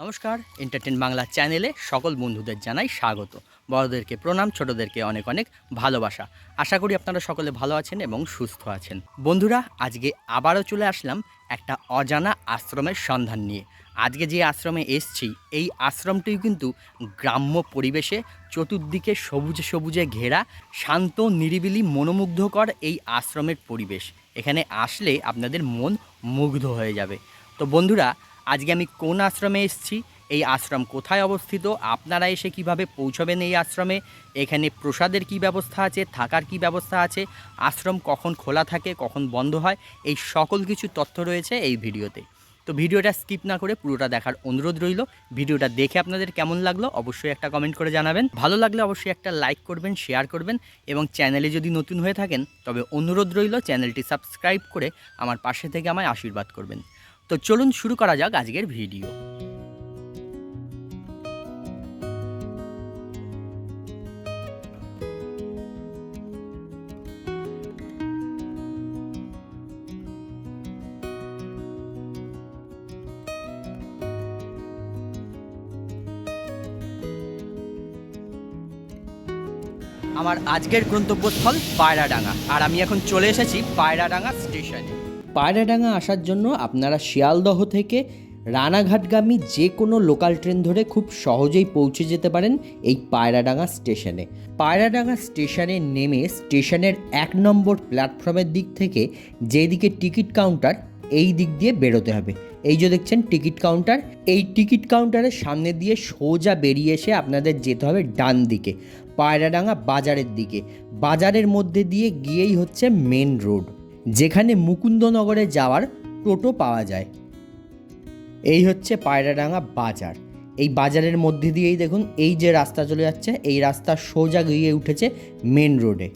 নমস্কার, এন্টারটেন বাংলা চ্যানেলে সকল বন্ধুদের জানাই স্বাগত। বড়দেরকে প্রণাম, ছোটদেরকে অনেক অনেক ভালোবাসা। আশা করি আপনারা সকলে ভালো আছেন এবং সুস্থ আছেন। বন্ধুরা, আজকে আবারও চলে আসলাম একটা অজানা আশ্রমের সন্ধান নিয়ে। আজকে যে আশ্রমে এসছি, এই আশ্রমটি কিন্তু গ্রাম্য পরিবেশে চতুর্দিকে সবুজে সবুজে ঘেরা, শান্ত নিরিবিলি মনোমুগ্ধকর এই আশ্রমের পরিবেশ। এখানে আসলে আপনাদের মন মুগ্ধ হয়ে যাবে। তো বন্ধুরা, আজকে আমি কোন আশ্রমে এসেছি, এই আশ্রম কোথায় অবস্থিত, আপনারা এসে কিভাবে পৌঁছবেন এই আশ্রমে, এখানে প্রসাদের কি ব্যবস্থা আছে, থাকার কি ব্যবস্থা আছে, আশ্রম কখন খোলা থাকে কখন বন্ধ হয়, এই সকল কিছু তথ্য রয়েছে এই ভিডিওতে। তো ভিডিওটা স্কিপ না করে পুরোটা দেখার অনুরোধ রইল। ভিডিওটা দেখে আপনাদের কেমন লাগলো অবশ্যই একটা কমেন্ট করে জানাবেন। ভালো লাগলে অবশ্যই একটা লাইক করবেন, শেয়ার করবেন এবং চ্যানেলে যদি নতুন হয়ে থাকেন তবে অনুরোধ রইল চ্যানেলটি সাবস্ক্রাইব করে আমার পাশে থেকে আমায় আশীর্বাদ করবেন। তো চলুন শুরু করা যাক আজকের ভিডিও। আমার আজকের গন্তব্যস্থল পায়রাডাঙ্গা, আর আমি এখন চলে এসেছি পায়রাডাঙ্গা স্টেশনে। পায়রাডাঙ্গা আসার জন্য আপনারা শিয়ালদহ থেকে রানাঘাটগামী যে কোনো লোকাল ট্রেন ধরে খুব সহজেই পৌঁছে যেতে পারেন এই পায়রাডাঙ্গা স্টেশনে। পায়রাডাঙ্গা স্টেশনে নেমে স্টেশনের 1 নম্বর প্ল্যাটফর্মের দিক থেকে যেদিকে টিকিট কাউন্টার, এই দিক দিয়ে বেরোতে হবে। এই যে দেখছেন টিকিট কাউন্টার, এই টিকিট কাউন্টারের সামনে দিয়ে সোজা বেরিয়ে এসে আপনাদের যেতে হবে ডান দিকে, পায়রাডাঙ্গা বাজারের দিকে। বাজারের মধ্যে দিয়ে গিয়েই হচ্ছে মেন রোড, যেখানে মুকুন্দনগরে যাওয়ার টোটো পাওয়া যায়। এই হচ্ছে পায়রাডাঙ্গা বাজার। এই বাজারের মধ্যে দিয়েই দেখুন এই যে রাস্তা চলে যাচ্ছে, এই রাস্তা সোজা গিয়ে উঠেছে মেন রোডে।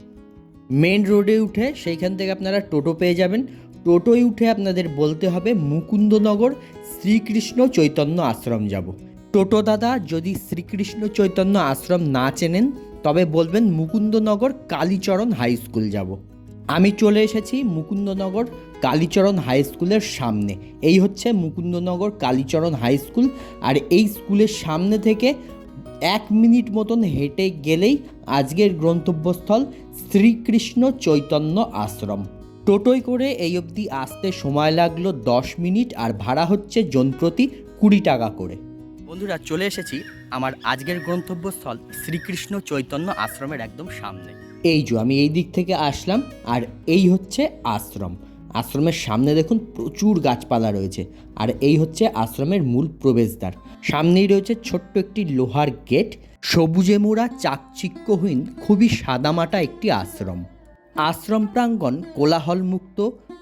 মেন রোডে উঠে সেইখান থেকে আপনারা টোটো পেয়ে যাবেন। টোটোয় উঠে আপনাদের বলতে হবে মুকুন্দনগর শ্রীকৃষ্ণ চৈতন্য আশ্রম যাব। টোটো দাদা যদি শ্রীকৃষ্ণ চৈতন্য আশ্রম না চেনেন তবে বলবেন মুকুন্দনগর কালীচরণ হাই স্কুল যাব। আমি চলে এসেছি মুকুন্দনগর কালীচরণ হাই স্কুলের সামনে। এই হচ্ছে মুকুন্দনগর কালীচরণ হাই স্কুল, আর এই স্কুলের সামনে থেকে 1 মিনিট মতন হেঁটে গেলেই আজকের গন্তব্যস্থল শ্রীকৃষ্ণ চৈতন্য আশ্রম। টোটোয় করে এই অবধি আসতে সময় লাগলো 10 মিনিট, আর ভাড়া হচ্ছে জনপ্রতি 20 টাকা করে। বন্ধুরা, চলে এসেছি আমার আজকের গন্তব্যস্থল শ্রীকৃষ্ণ চৈতন্য আশ্রমের একদম সামনে। এই যে আমি এই দিক থেকে আসলাম, আর এই হচ্ছে আশ্রম। আশ্রমের সামনে দেখুন প্রচুর গাছপালা রয়েছে, আর এই হচ্ছে আশ্রমের মূল প্রবেশদ্বার। সামনেই রয়েছে ছোট্ট একটি লোহার গেট। সবুজে মোড়া চাকচিক্যহীন খুবই সাদামাটা একটি আশ্রম। আশ্রম প্রাঙ্গণ কোলাহলমুক্ত,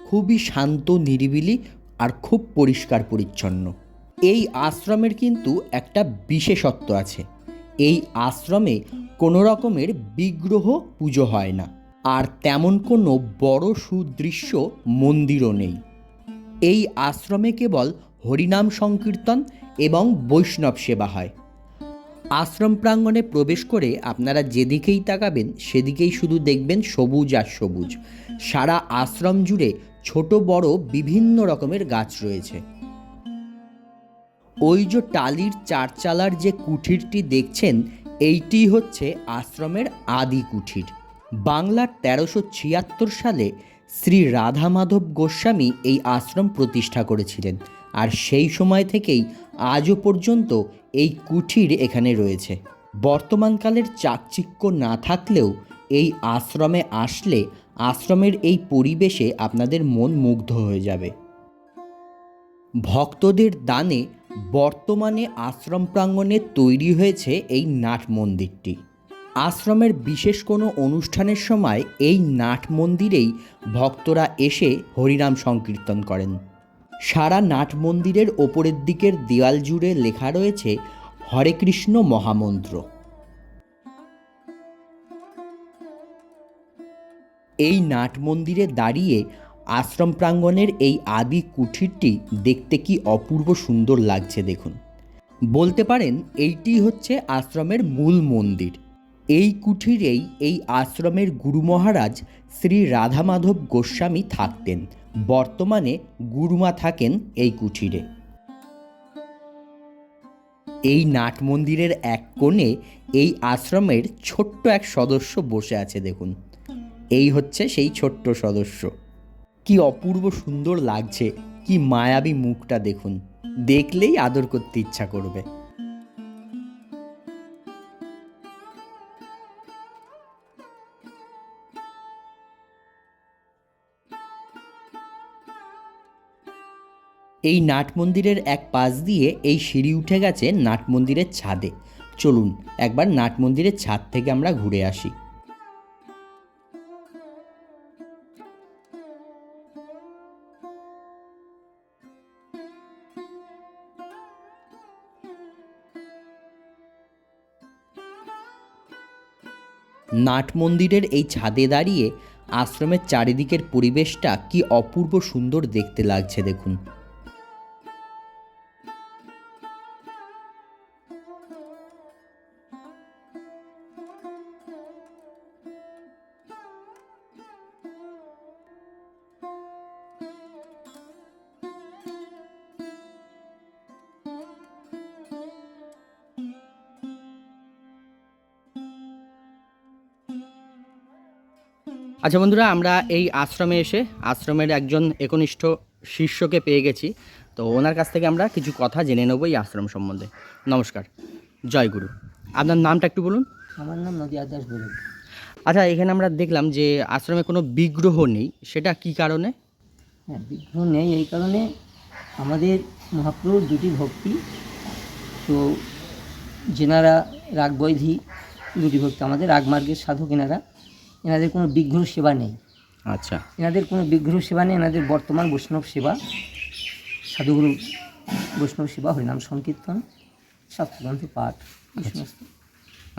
খুবই শান্ত নিরিবিলি আর খুব পরিষ্কার পরিচ্ছন্ন। এই আশ্রমের কিন্তু একটা বিশেষত্ব আছে। এই আশ্রমে কোনো রকমের বিগ্রহ পুজো হয় না, আর তেমন কোনো বড় সুদৃশ্য মন্দিরও নেই। এই আশ্রমে কেবল হরিনাম সংকীর্তন এবং বৈষ্ণব সেবা হয়। আশ্রম প্রাঙ্গণে প্রবেশ করে আপনারা যেদিকেই তাকাবেন সেদিকেই শুধু দেখবেন সবুজ আর সবুজ। সারা আশ্রম জুড়ে ছোট বড় বিভিন্ন রকমের গাছ রয়েছে। ওই যে টালির চারচালার যে কুঠিরটি দেখছেন, এইটি হচ্ছে আশ্রমের আদি কুঠির। বাংলার 1376 সালে শ্রী রাধা মাধব গোস্বামী এই আশ্রম প্রতিষ্ঠা করেছিলেন, আর সেই সময় থেকেই আজও পর্যন্ত এই কুঠির এখানে রয়েছে। বর্তমানকালের চাকচিক্য না থাকলেও এই আশ্রমে আসলে আশ্রমের এই পরিবেশে আপনাদের মন মুগ্ধ হয়ে যাবে। ভক্তদের দানে বর্তমানে আশ্রম প্রাঙ্গণে তৈরি হয়েছে এই নাট মন্দিরটি। আশ্রমের বিশেষ কোনো অনুষ্ঠানের সময় এই নাট মন্দিরেই ভক্তরা এসে হরিনাম সংকীর্তন করেন। সারা নাট মন্দিরের ওপরের দিকের দেওয়াল জুড়ে লেখা রয়েছে হরে কৃষ্ণ মহামন্ত্র। এই নাট মন্দিরে দাঁড়িয়ে আশ্রম প্রাঙ্গণের এই আদি কুঠিরটি দেখতে কি অপূর্ব সুন্দর লাগছে দেখুন। বলতে পারেন এইটি হচ্ছে আশ্রমের মূল মন্দির। এই কুঠিরেই এই আশ্রমের গুরু মহারাজ শ্রী রাধা মাধব গোস্বামী থাকতেন। বর্তমানে গুরুমা থাকেন এই কুঠিরে। এই নাট মন্দিরের এক কোণে এই আশ্রমের ছোট্ট এক সদস্য বসে আছে দেখুন। এই হচ্ছে সেই ছোট্ট সদস্য। কি অপূর্ব সুন্দর লাগছে, কি মায়াবী মুখটা দেখুন, দেখলেই আদর করতে ইচ্ছা করবে। এই নাট মন্দিরের এক পাশ দিয়ে এই সিঁড়ি উঠে গেছে নাট মন্দিরের ছাদে। চলুন একবার নাট মন্দিরের ছাদ থেকে আমরা ঘুরে আসি। নাট মন্দিরের এই ছাদে দাঁড়িয়ে আশ্রমের চারিদিকের পরিবেশটা কি অপূর্ব সুন্দর দেখতে লাগছে দেখুন। আচ্ছা বন্ধুরা, আমরা এই আশ্রমে এসে আশ্রমের একজন একনিষ্ঠ শিষ্যকে পেয়ে গেছি। তো ওনার কাছ থেকে আমরা কিছু কথা জেনে নেব এই আশ্রম সম্বন্ধে। নমস্কার, জয় গুরু। আপনার নামটা একটু বলুন। আমার নাম নদিয়া দাস বলুন। আচ্ছা, এখানে আমরা দেখলাম যে আশ্রমে কোনো বিগ্রহ নেই, সেটা কি কারণে? হ্যাঁ, বিগ্রহ নেই এই কারণে আমাদের মহাপ্রভুর দুটি ভক্তি, তো যেনারা রাগবৈধি দুটি ভক্তি, আমাদের রাগমার্গের সাধক এনারা, এনাদের কোনো বিগ্রহ সেবা নেই। আচ্ছা, এনাদের কোনো বিগ্রহ সেবা নেই। এনাদের বর্তমান বৈষ্ণব সেবা, সাধুগুরু বৈষ্ণব সেবা, হরিনাম সংকীর্তন, সপ্তগ্রন্থ পাঠ, এই সমস্ত।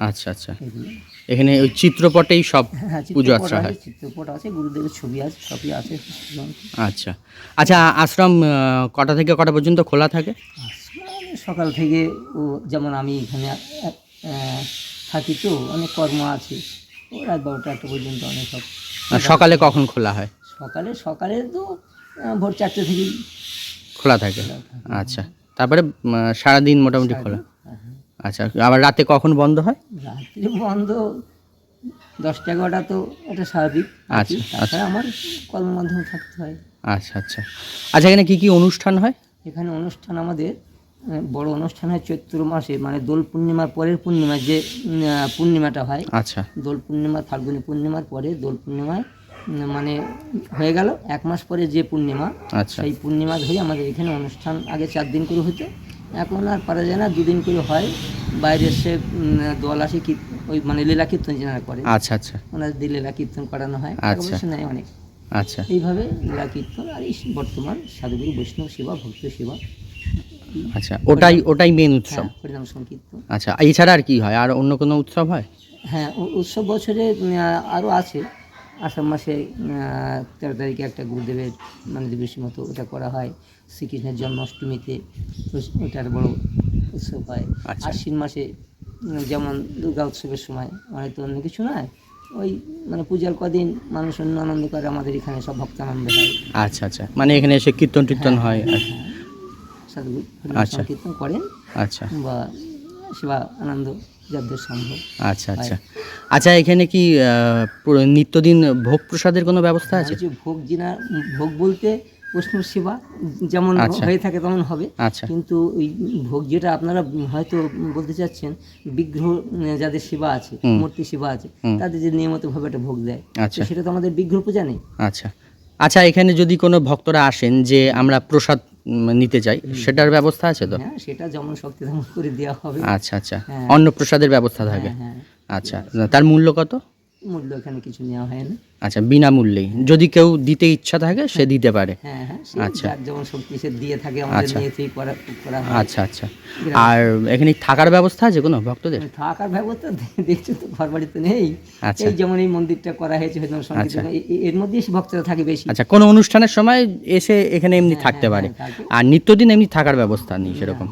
আচ্ছা আচ্ছা, এগুলো। এখানে ওই চিত্রপটেই সব হ্যাঁ, পুজো চিত্রপট আচ্ছা আছে, হয়। চিত্রপট আছে, গুরুদেবের ছবি আছে, সবই আছে। আচ্ছা আচ্ছা, আশ্রম কটা থেকে কটা পর্যন্ত খোলা থাকে? সকাল থেকে ও যেমন আমি এখানে থাকি, তো অনেক কর্ম আছে, ও রাত 12টা 1টা পর্যন্ত অনেক সব। আর সকালে কখন খোলা হয়? সকালে তো ভোর 4টে থেকেই খোলা থাকে। আচ্ছা, তারপরে সারাদিন মোটামুটি খোলা। আচ্ছা, আবার রাতে কখন বন্ধ হয়? রাত্রি বন্ধ 10টা 11টা, তো এটা স্বাভাবিক। আচ্ছা, তাছাড়া আমার কর্মের মাধ্যমে থাকতে হয়। আচ্ছা আচ্ছা। আচ্ছা, এখানে কি কি অনুষ্ঠান হয়? এখানে অনুষ্ঠান আমাদের বড় অনুষ্ঠান হয় চৈত্র মাসে, মানে দোল পূর্ণিমার পরের পূর্ণিমা, যে পূর্ণিমাটা হয়। আচ্ছা, দোল পূর্ণিমা, ফাল্গুনী পূর্ণিমার পরে দোল পূর্ণিমায় মানে হয়ে গেল 1 মাস পরে যে পূর্ণিমা, আচ্ছা সেই পূর্ণিমা ধরে আমাদের এখানে অনুষ্ঠান আগে 4 দিন করে হতো, এখন আর পারা যায় না, 2 দিন করে হয়। বাইরে সে দল আসে, ওই মানে লীলা কীর্তন যেনারা করে, আচ্ছা আচ্ছা ওনাদের দিয়ে লীলা কীর্তন করানো হয়, আচ্ছা। অবশ্য নেয় অনেক। আচ্ছা এইভাবে লীলা কীর্তন আর এই বর্তমান সাধুগুরু বৈষ্ণব সেবা, ভক্ত সেবা। আচ্ছা, ওটাই মেন উৎসব। হ্যাঁ, হরিনাম সংকীর্তন। আচ্ছা, এছাড়া আর কি হয়? আর অন্য কোনো উৎসব হয়? হ্যাঁ, উৎসব বছরে আরও আছে। আষাঢ় মাসে 13 তারিখে একটা গুরুদেবের মানে দিবসের মতো ওটা করা হয়। শ্রীকৃষ্ণের জন্মাষ্টমীতে ওটার বড় উৎসব হয়। আচ্ছা। আশ্বিন মাসে যেমন দুর্গা উৎসবের সময়, মানে তো অন্য কিছু নয়, ওই মানে পূজার কদিন মানুষ অন্য আনন্দ করে, আমাদের এখানে সব ভক্তানন্দ হয়। আচ্ছা আচ্ছা, মানে এখানে এসে কীর্তন টীর্তন হয়। সাধু আচ্ছা। কীর্তন করেন আচ্ছা বা সেবা আনন্দ যাদের সম্ভব। আচ্ছা আচ্ছা আচ্ছা, এখানে কি নিত্যদিন ভোগ প্রসাদের কোনো ব্যবস্থা আছে? যে ভোগ ভোগ বলতে বৈষ্ণব সেবা যেমন আচ্ছা। হয়ে থাকে তেমন হবে, আচ্ছা কিন্তু ওই ভোগ যেটা আপনারা হয়তো বলতে চাচ্ছেন, বিগ্রহ যাদের সেবা আছে, মূর্তি সেবা আছে, তাদের যে নিয়মিতভাবে একটা ভোগ দেয়, আচ্ছা। তো সেটা তো আমাদের বিগ্রহ পূজা নেই। আচ্ছা আচ্ছা, এখানে যদি কোনো ভক্তরা আসেন যে আমরা প্রসাদ নিতে চাই, সেটার ব্যবস্থা আছে তো? হ্যাঁ, সেটা যেমন শক্তি তেমন করে দেওয়া হবে। আচ্ছা আচ্ছা, হ্যাঁ। অন্ন প্রসাদের ব্যবস্থা থাকে। হ্যাঁ, আচ্ছা, তার মূল্য কত? মূল্য এখানে কিছু নেওয়া হয় না। আচ্ছা, বিনামূল্যেই যদি কেউ দিতে ইচ্ছা থাকে সে দিতে পারে। হ্যাঁ হ্যাঁ, আচ্ছা। যার যেমন শক্তি সে দিয়ে থাকে, আমাদের আচ্ছা। নিয়েতেই করা হয়। আচ্ছা আচ্ছা, আর এখানে থাকার ব্যবস্থা আছে কোনো ভক্তদের? থাকার ব্যবস্থা দেখছো তো, ঘর বাড়ি তো নেই। আচ্ছা। এই যেমন এই মন্দিরটা করা হয়েছে হরিনাম সংকীর্তন, এর মধ্যেই এসে ভক্তরা থাকে বেশি। আচ্ছা, কোনো অনুষ্ঠানের সময় এসে এখানে এমনি থাকতে পারে, থাকে। আর নিত্যদিন এমনি থাকার ব্যবস্থা নেই সেরকম?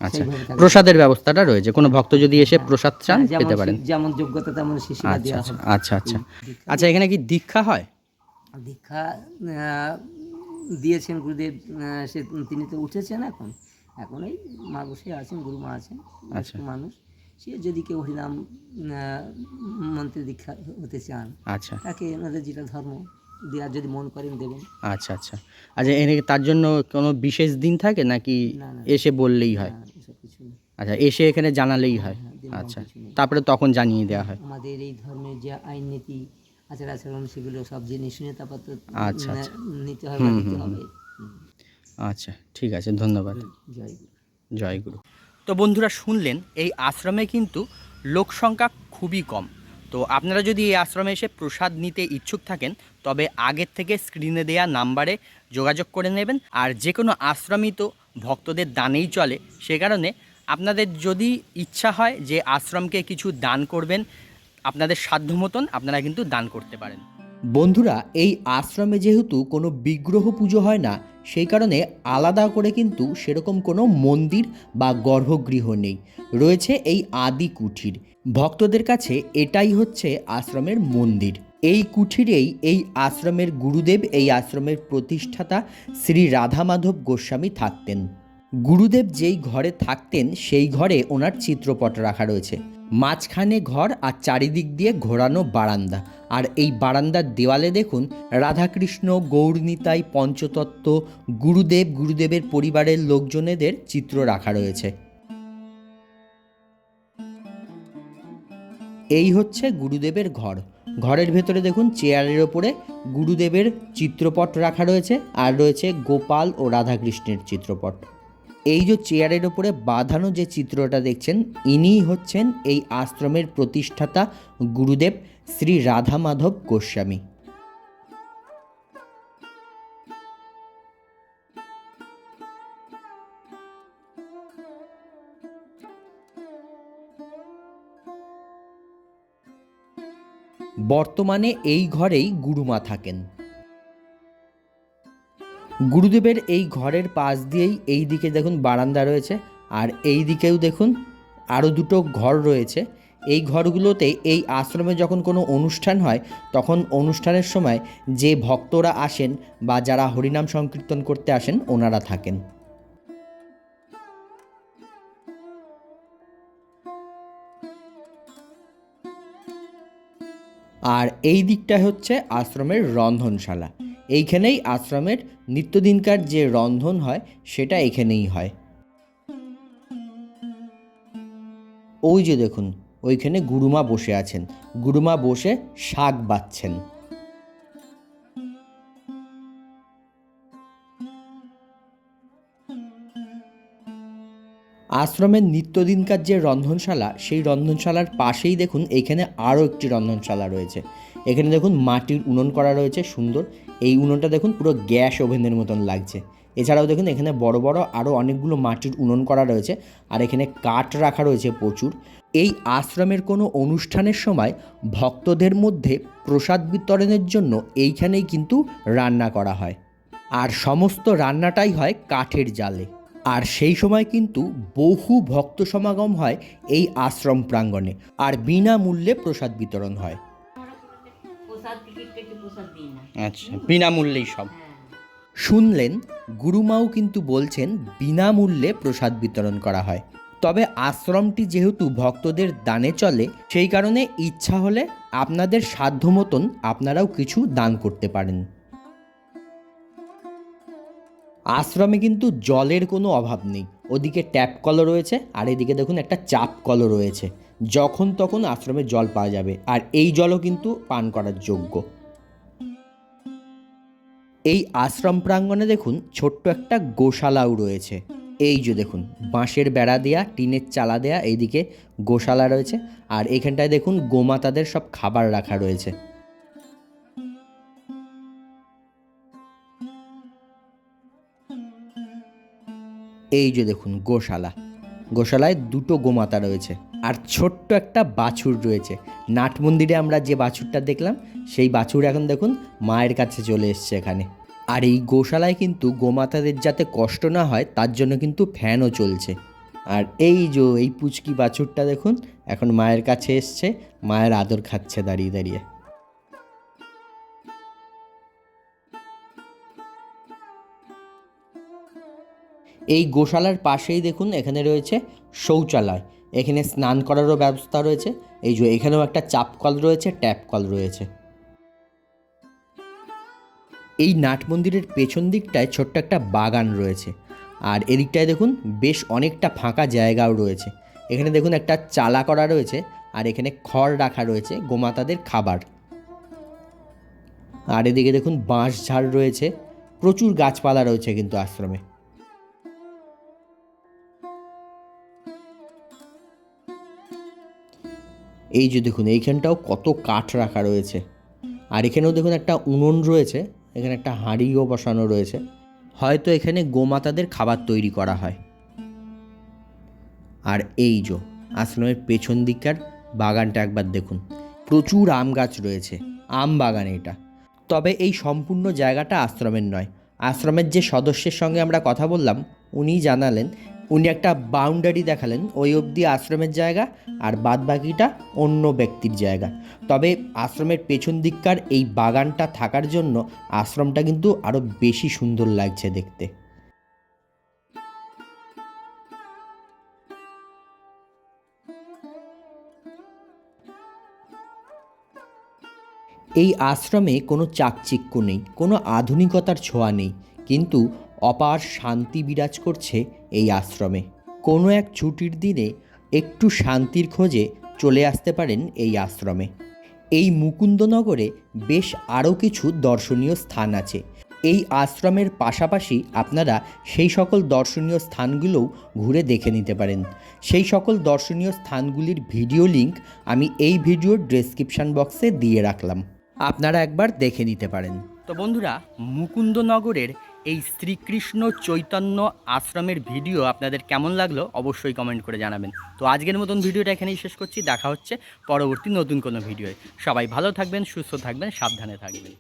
আচ্ছা, সেইভাবে থাকে। প্রসাদের ব্যবস্থাটা রয়েছে, কোনো ভক্ত যদি এসে প্রসাদ চান যেমন পেতে পারেন? যেমন যোগ্যতা তেমন শিষ্যরা আচ্ছা দেওয়া আচ্ছা হবে। আচ্ছা আচ্ছা আচ্ছা, এখানে কি দীক্ষা হয়? দীক্ষা দিয়েছেন গুরুদেব, তিনি তো উঠেছেন এখন। এখন এই মা বসে আছেন, গুরুমা আছেন, আচ্ছা। বয়স্ক মানুষ। সে যদি কেউ হরিনাম মন্ত্রে দীক্ষা হতে চান, আচ্ছা তাকে ওনাদের যেটা ধর্ম দেওয়ার যদি মন করেন দেবেন। আচ্ছা আচ্ছা আচ্ছা, এনে তার জন্য কোনো বিশেষ দিন থাকে নাকি না না এসে বললেই হয়? না, এসব কিছু নেই। আচ্ছা, এসে এখানে জানালেই হয়? হ্যাঁ, দিন আচ্ছা, কিছু নেই। তারপরে তখন জানিয়ে দেওয়া হয়? আমাদের এই ধর্মের যে আইন নীতি আচার আচরণ সেগুলো সব জেনে শুনে তারপর তো আচ্ছা আচ্ছা, নিতে হবে বা দিতে হবে। আচ্ছা ঠিক আছে, ধন্যবাদ। জয় গুরু। জয় গুরু। তো বন্ধুরা শুনলেন, এই আশ্রমে কিন্তু লোক সংখ্যা খুবই কম। তো আপনারা যদি এই আশ্রমে এসে প্রসাদ নিতে ইচ্ছুক থাকেন, তবে আগের থেকে স্ক্রিনে দেওয়া নাম্বারে যোগাযোগ করে নেবেন। আর যে কোনো আশ্রমই তো ভক্তদের দানেই চলে, সে কারণে আপনাদের যদি ইচ্ছা হয় যে আশ্রমকে কিছু দান করবেন, আপনাদের সাধ্য মতন আপনারা কিন্তু দান করতে পারেন। বন্ধুরা, এই আশ্রমে যেহেতু কোনো বিগ্রহ পুজো হয় না, সেই কারণে আলাদা করে কিন্তু সেরকম কোনো মন্দির বা গর্ভগৃহ নেই। রয়েছে এই আদি কুঠির। ভক্তদের কাছে এটাই হচ্ছে আশ্রমের মন্দির। এই কুঠিরেই এই আশ্রমের গুরুদেব, এই আশ্রমের প্রতিষ্ঠাতা শ্রী রাধা মাধব গোস্বামী থাকতেন। গুরুদেব যেই ঘরে থাকতেন সেই ঘরে ওনার চিত্রপট রাখা রয়েছে। মাঝখানে ঘর আর চারিদিক দিয়ে ঘোরানো বারান্দা। আর এই বারান্দার দেওয়ালে দেখুন রাধাকৃষ্ণ, গৌরনিতাই, পঞ্চতত্ত্ব, গুরুদেব, গুরুদেবের পরিবারের লোকজনেদের চিত্র রাখা রয়েছে। এই হচ্ছে গুরুদেবের ঘর। ঘরের ভেতরে দেখুন চেয়ারের ওপরে গুরুদেবের চিত্রপট রাখা রয়েছে, আর রয়েছে গোপাল ও রাধাকৃষ্ণের চিত্রপট। এই যে চেয়ারের ওপরে বাঁধানো যে চিত্রটা দেখছেন, ইনিই হচ্ছেন এই আশ্রমের প্রতিষ্ঠাতা গুরুদেব শ্রী রাধা মাধব গোস্বামী। বর্তমানে এই ঘরেই গুরুমা থাকেন। গুরুদেবের এই ঘরের পাশ দিয়েই এই দিকে দেখুন বারান্দা রয়েছে, আর এই দিকেও দেখুন আরও দুটো ঘর রয়েছে। এই ঘরগুলোতে এই আশ্রমে যখন কোনো অনুষ্ঠান হয়, তখন অনুষ্ঠানের সময় যে ভক্তরা আসেন বা যারা হরিনাম সংকীর্তন করতে আসেন, ওনারা থাকেন। আর এই দিকটা হচ্ছে আশ্রমের রন্ধনশালা। এইখানেই আশ্রমের নিত্যদিনকার যে রন্ধন হয় সেটা এখানেই হয়। ওই যে দেখুন, ওইখানে গুরুমা বসে আছেন। গুরুমা বসে শাক বাচ্ছেন। আশ্রমের নিত্যদিনকার যে রন্ধনশালা, সেই রন্ধনশালার পাশেই দেখুন এইখানে আরও একটি রন্ধনশালা রয়েছে। এখানে দেখুন মাটির উনুন করা রয়েছে সুন্দর। এই উনুনটা দেখুন পুরো গ্যাস ওভেনের মতন লাগছে। এছাড়াও দেখুন এখানে বড় বড় আরও অনেকগুলো মাটির উনুন করা রয়েছে, আর এখানে কাঠ রাখা রয়েছে প্রচুর। এই আশ্রমের কোনো অনুষ্ঠানের সময় ভক্তদের মধ্যে প্রসাদ বিতরণের জন্য এইখানেই কিন্তু রান্না করা হয়, আর সমস্ত রান্নাটাই হয় কাঠের জালে। আর সেই সময় কিন্তু বহু ভক্ত সমাগম হয় এই আশ্রম প্রাঙ্গণে, আর বিনামূল্যে প্রসাদ বিতরণ হয়। আচ্ছা, বিনামূল্যেই সব। শুনলেন, গুরুমাও কিন্তু বলছেন বিনামূল্যে প্রসাদ বিতরণ করা হয়। তবে আশ্রমটি যেহেতু ভক্তদের দানে চলে, সেই কারণে ইচ্ছা হলে আপনাদের সাধ্য মতন আপনারাও কিছু দান করতে পারেন। আশ্রমে কিন্তু জলের কোনো অভাব নেই। ওদিকে ট্যাপ কলও রয়েছে, আর এদিকে দেখুন একটা চাপ কলও রয়েছে। যখন তখন আশ্রমে জল পাওয়া যাবে, আর এই জলও কিন্তু পান করার যোগ্য। এই আশ্রম প্রাঙ্গণে দেখুন ছোট্ট একটা গোশালাও রয়েছে। এই যে দেখুন বাঁশের বেড়া দেয়া, টিনের চালা দেয়া, এইদিকে গোশালা রয়েছে, আর এখানটায় দেখুন গোমাতাদের সব খাবার রাখা রয়েছে। এই যে দেখুন গোশালা, গোশালায় দুটো গোমাতা রয়েছে, আর ছোট্ট একটা বাছুর রয়েছে। নাট মন্দিরে আমরা যে বাছুরটা দেখলাম, সেই বাছুর এখন দেখুন মায়ের কাছে চলে এসছে এখানে। আর এই গোশালায় কিন্তু গোমাতাদের যাতে কষ্ট না হয় তার জন্য কিন্তু ফ্যানও চলছে। আর এই যে এই পুচকি বাছুরটা দেখুন এখন মায়ের কাছে এসছে, মায়ের আদর খাচ্ছে দাঁড়িয়ে দাঁড়িয়ে। এই গোশালার পাশেই দেখুন এখানে রয়েছে শৌচালয়, এখানে স্নান করারও ব্যবস্থা রয়েছে। এই যে এখানেও একটা চাপ কল রয়েছে, ট্যাপ কল রয়েছে। এই নাট মন্দিরের পেছন দিকটায় ছোট্ট একটা বাগান রয়েছে, আর এদিকটায় দেখুন বেশ অনেকটা ফাঁকা জায়গাও রয়েছে। এখানে দেখুন একটা চালা করা রয়েছে, আর এখানে খড় রাখা রয়েছে গোমাতাদের খাবার। আর এদিকে দেখুন বাঁশ ঝাড় রয়েছে, প্রচুর গাছপালা রয়েছে কিন্তু আশ্রমে। এই যে দেখুন এইখানটাও কত কাঠ রাখা রয়েছে, আর এখানেও দেখুন একটা উনুন রয়েছে, এখানে একটা হাঁড়িও বসানো রয়েছে, হয়তো এখানে গোমাতাদের খাবার তৈরি করা হয়। আর এই যে আশ্রমের পেছন দিককার বাগানটা একবার দেখুন, প্রচুর আম গাছ রয়েছে, আম বাগান এটা। তবে এই সম্পূর্ণ জায়গাটা আশ্রমের নয়, আশ্রমের যে সদস্যের সঙ্গে আমরা কথা বললাম উনি জানালেন, উনি একটা বাউন্ডারি দেখালেন, ওই অবধি আশ্রমের জায়গা আর বাদ বাকিটা অন্য ব্যক্তির জায়গা। তবে আশ্রমের পেছন দিককার এই বাগানটা থাকার জন্য আশ্রমটা কিন্তু আরও বেশি সুন্দর লাগছে দেখতে। এই আশ্রমে কোনো চাকচিক্য নেই, কোনো আধুনিকতার ছোঁয়া নেই, কিন্তু অপার শান্তি বিরাজ করছে এই আশ্রমে। কোনো এক ছুটির দিনে একটু শান্তির খোঁজে চলে আসতে পারেন এই আশ্রমে। এই মুকুন্দনগরে বেশ আরও কিছু দর্শনীয় স্থান আছে। এই আশ্রমের পাশাপাশি আপনারা সেই সকল দর্শনীয় স্থানগুলোও ঘুরে দেখে নিতে পারেন। সেই সকল দর্শনীয় স্থানগুলির ভিডিও লিংক আমি এই ভিডিওর ডেসক্রিপশন বক্সে দিয়ে রাখলাম, আপনারা একবার দেখে নিতে পারেন। তো বন্ধুরা, মুকুন্দনগরের এই শ্রীকৃষ্ণ চৈতন্য আশ্রমের ভিডিও আপনাদের কেমন লাগলো অবশ্যই কমেন্ট করে জানাবেন। তো আজকের মতন ভিডিওটা এখানেই শেষ করছি, দেখা হচ্ছে পরবর্তী নতুন কোনো ভিডিওয়। সবাই ভালো থাকবেন, সুস্থ থাকবেন, সাবধানে থাকবেন।